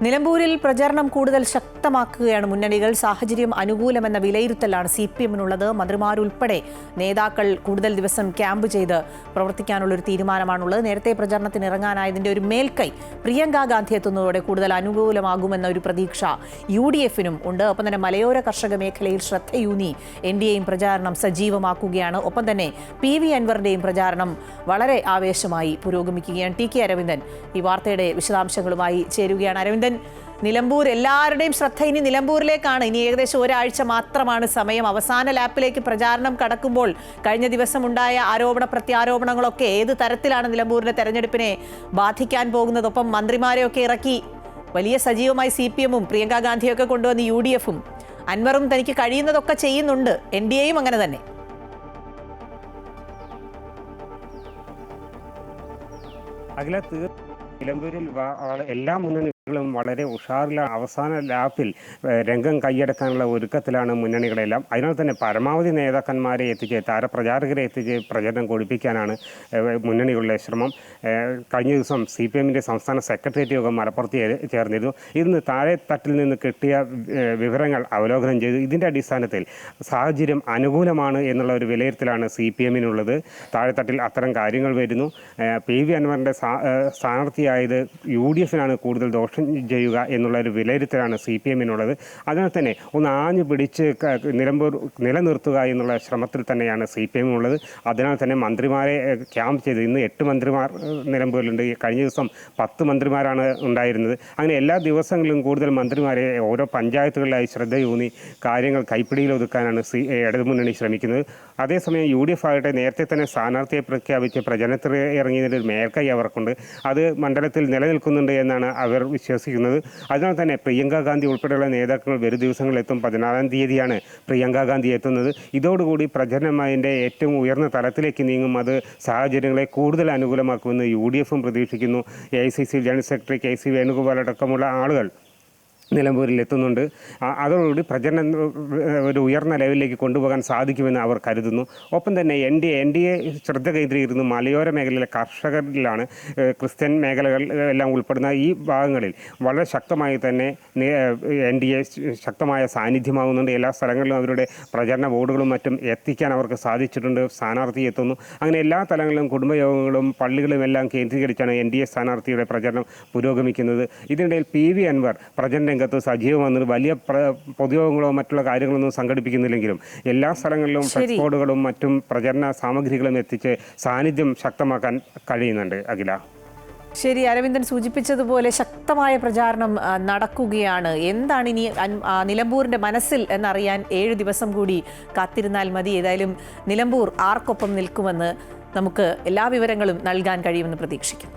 നിലമ്പൂരിൽ പ്രചാരണം കൂടുതൽ ശക്തമാക്കുകയാണ് മുന്നണികൾ. സാഹചര്യം അനുകൂലമെന്ന വിലയിരുത്തലാണ് CPM-നുള്ളത്. മന്ത്രിമാരുൾപ്പെടെ നേതാക്കൾ കൂടുതൽ ദിവസം ക്യാമ്പ് ചെയ്ത് പ്രവർത്തിക്കാനുള്ളൊരു തീരുമാനമാണുള്ളത്. നേരത്തെ പ്രചാരണത്തിന് ഇറങ്ങാനായതിന്റെ ഒരു മേൽക്കൈ പ്രിയങ്ക ഗാന്ധി എത്തുന്നതോടെ കൂടുതൽ അനുകൂലമാകുമെന്ന ഒരു പ്രതീക്ഷ UDF-നും ഉണ്ട്. ഒപ്പം തന്നെ മലയോര കർഷക മേഖലയിൽ ശ്രദ്ധയൂന്നി NDAയും പ്രചാരണം സജീവമാക്കുകയാണ്. ഒപ്പം തന്നെ PV അൻവറിന്റെയും പ്രചാരണം വളരെ ആവേശമായി പുരോഗമിക്കുകയാണ്. TK അരവിന്ദൻ ഈ വാർത്തയുടെ വിശദാംശങ്ങളുമായി ചേരുകയാണ്. അരവിന്ദൻ, നിലമ്പൂർ എല്ലാവരുടെയും ശ്രദ്ധ ഇനി നിലമ്പൂരിലേക്കാണ്. ഇനി ഏകദേശം ഒരാഴ്ച മാത്രമാണ് സമയം. അവസാന ലാപ്പിലേക്ക് പ്രചാരണം കടക്കുമ്പോൾ കഴിഞ്ഞ ദിവസം ഉണ്ടായ ആരോപണ പ്രത്യാരോപണങ്ങളൊക്കെ ഏത് തരത്തിലാണ് നിലമ്പൂരിലെ തെരഞ്ഞെടുപ്പിനെ ബാധിക്കാൻ പോകുന്നത്? ഒപ്പം മന്ത്രിമാരെയൊക്കെ ഇറക്കി വലിയ സജീവമായി CPM-ഉം പ്രിയങ്ക ഗാന്ധിയൊക്കെ കൊണ്ടുവന്ന് UDF-ഉം അൻവറും തനിക്ക് കഴിയുന്നതൊക്കെ ചെയ്യുന്നുണ്ട്. NDAയും അങ്ങനെ തന്നെ. നിലമ്പൂരിൽ എല്ലാ മുന്നണികളും വളരെ ഉഷാറിലാണ്. അവസാന ലാപ്പിൽ രംഗം കൈയടക്കാനുള്ള ഒരുക്കത്തിലാണ് മുന്നണികളെല്ലാം. അതിനാൽ തന്നെ പരമാവധി നേതാക്കന്മാരെ എത്തിച്ച് താരപ്രചാരകരെ എത്തിച്ച് പ്രചരണം കൊടിപ്പിക്കാനാണ് മുന്നണികളുടെ ശ്രമം. കഴിഞ്ഞ ദിവസം CPM-ൻ്റെ സംസ്ഥാന സെക്രട്ടേറിയറ്റ് യോഗം മലപ്പുറത്ത് ചേർന്നിരുന്നു. ഇന്ന് താഴെ തട്ടിൽ നിന്ന് കിട്ടിയ വിവരങ്ങൾ അവലോകനം ചെയ്തു. ഇതിൻ്റെ അടിസ്ഥാനത്തിൽ സാഹചര്യം അനുകൂലമാണ് എന്നുള്ള ഒരു വിലയിരുത്തലാണ് CPM-നുള്ളത്. താഴെത്തട്ടിൽ അത്തരം കാര്യങ്ങൾ വരുന്നു. PV അൻവറിൻ്റെ സ്ഥാനാർത്ഥിയായത് UDF-നാണ് കൂടുതൽ ദോഷം ചെയ്യുക എന്നുള്ള ഒരു വിലയിരുത്തലാണ് CPM-നുള്ളത്. അതിനാൽ തന്നെ ഒന്ന് ആഞ്ഞു പിടിച്ച് നിലമ്പൂർ നിലനിർത്തുക എന്നുള്ള ശ്രമത്തിൽ തന്നെയാണ് CPM-ഉള്ളത്. അതിനാൽ തന്നെ മന്ത്രിമാരെ ക്യാമ്പ് ചെയ്ത് ഇന്ന് 8 മന്ത്രിമാർ നിലമ്പൂരിലുണ്ട്. കഴിഞ്ഞ ദിവസം 10 മന്ത്രിമാരാണ് ഉണ്ടായിരുന്നത്. അങ്ങനെ എല്ലാ ദിവസങ്ങളിലും കൂടുതൽ മന്ത്രിമാരെ ഓരോ പഞ്ചായത്തുകളിലായി ശ്രദ്ധയൂന്നി കാര്യങ്ങൾ കൈപ്പിടിയിൽ ഒതുക്കാനാണ് ഇടതുമുന്നണി ശ്രമിക്കുന്നത്. അതേസമയം UDF ആകട്ടെ നേരത്തെ തന്നെ സ്ഥാനാർത്ഥിയെ പ്രഖ്യാപിച്ച് പ്രചരണത്തിൽ ഇറങ്ങിയതിൻ്റെ ഒരു മേൽക്കൈ അവർക്കുണ്ട്. അത് മണ്ഡലത്തിൽ നിലനിൽക്കുന്നുണ്ട് എന്നാണ് അവർ വിശ്വസിക്കുന്നത്. അതിനാൽ തന്നെ പ്രിയങ്ക ഗാന്ധി ഉൾപ്പെടെയുള്ള നേതാക്കൾ വരും ദിവസങ്ങളിലെത്തും. 14-ാം തീയതിയാണ് പ്രിയങ്ക ഗാന്ധി എത്തുന്നത്. ഇതോടുകൂടി പ്രചരണമതിൻ്റെ ഏറ്റവും ഉയർന്ന തലത്തിലേക്ക് നീങ്ങും. അത് സാഹചര്യങ്ങളെ കൂടുതൽ അനുകൂലമാക്കുമെന്ന് UDF-ഉം പ്രതീക്ഷിക്കുന്നു. AICC general secretary KC Venugopal അടക്കമുള്ള ആളുകൾ നിലമ്പൂരിൽ എത്തുന്നുണ്ട്. അതോടുകൂടി പ്രചരണം ഒരു ഉയർന്ന ലെവലിലേക്ക് കൊണ്ടുപോകാൻ സാധിക്കുമെന്ന് അവർ കരുതുന്നു. ഒപ്പം തന്നെ NDA ശ്രദ്ധ കേന്ദ്രീകരിക്കുന്നു മലയോര മേഖലയിലെ കർഷകരിലാണ്. ക്രിസ്ത്യൻ മേഖലകൾ എല്ലാം ഉൾപ്പെടുന്ന ഈ ഭാഗങ്ങളിൽ വളരെ ശക്തമായി തന്നെ NDA ശക്തമായ സാന്നിധ്യമാകുന്നുണ്ട്. എല്ലാ സ്ഥലങ്ങളിലും അവരുടെ പ്രചരണ ബോർഡുകളും മറ്റും എത്തിക്കാൻ അവർക്ക് സാധിച്ചിട്ടുണ്ട്. സ്ഥാനാർത്ഥി എത്തുന്നു. അങ്ങനെ എല്ലാ തലങ്ങളിലും കുടുംബയോഗങ്ങളും പള്ളികളും എല്ലാം കേന്ദ്രീകരിച്ചാണ് NDA സ്ഥാനാർത്ഥിയുടെ പ്രചരണം പുരോഗമിക്കുന്നത്. ഇതിനിടയിൽ PV അൻവർ പ്രചരണ സജീവമാകുന്നത് വലിയ പൊതുയോഗങ്ങളോ മറ്റുള്ള കാര്യങ്ങളൊന്നും സംഘടിപ്പിക്കുന്നില്ലെങ്കിലും എല്ലാ സ്ഥലങ്ങളിലും ഫ്ലെക്സ് ബോർഡുകളും മറ്റും പ്രചരണ സാമഗ്രികളും എത്തിച്ച് സാന്നിധ്യം ശക്തമാക്കാൻ കഴിയുന്നുണ്ട്. അഖില, ശരി, അരവിന്ദൻ സൂചിപ്പിച്ചതുപോലെ ശക്തമായ പ്രചാരണം നടക്കുകയാണ്. എന്താണ് ഇനി നിലമ്പൂരിന്റെ മനസ്സിൽ എന്നറിയാൻ 7 ദിവസം കൂടി കാത്തിരുന്നാൽ മതി. ഏതായാലും നിലമ്പൂർ ആർക്കൊപ്പം നിൽക്കുമെന്ന് നമുക്ക് എല്ലാ വിവരങ്ങളും നൽകാൻ കഴിയുമെന്ന് പ്രതീക്ഷിക്കും.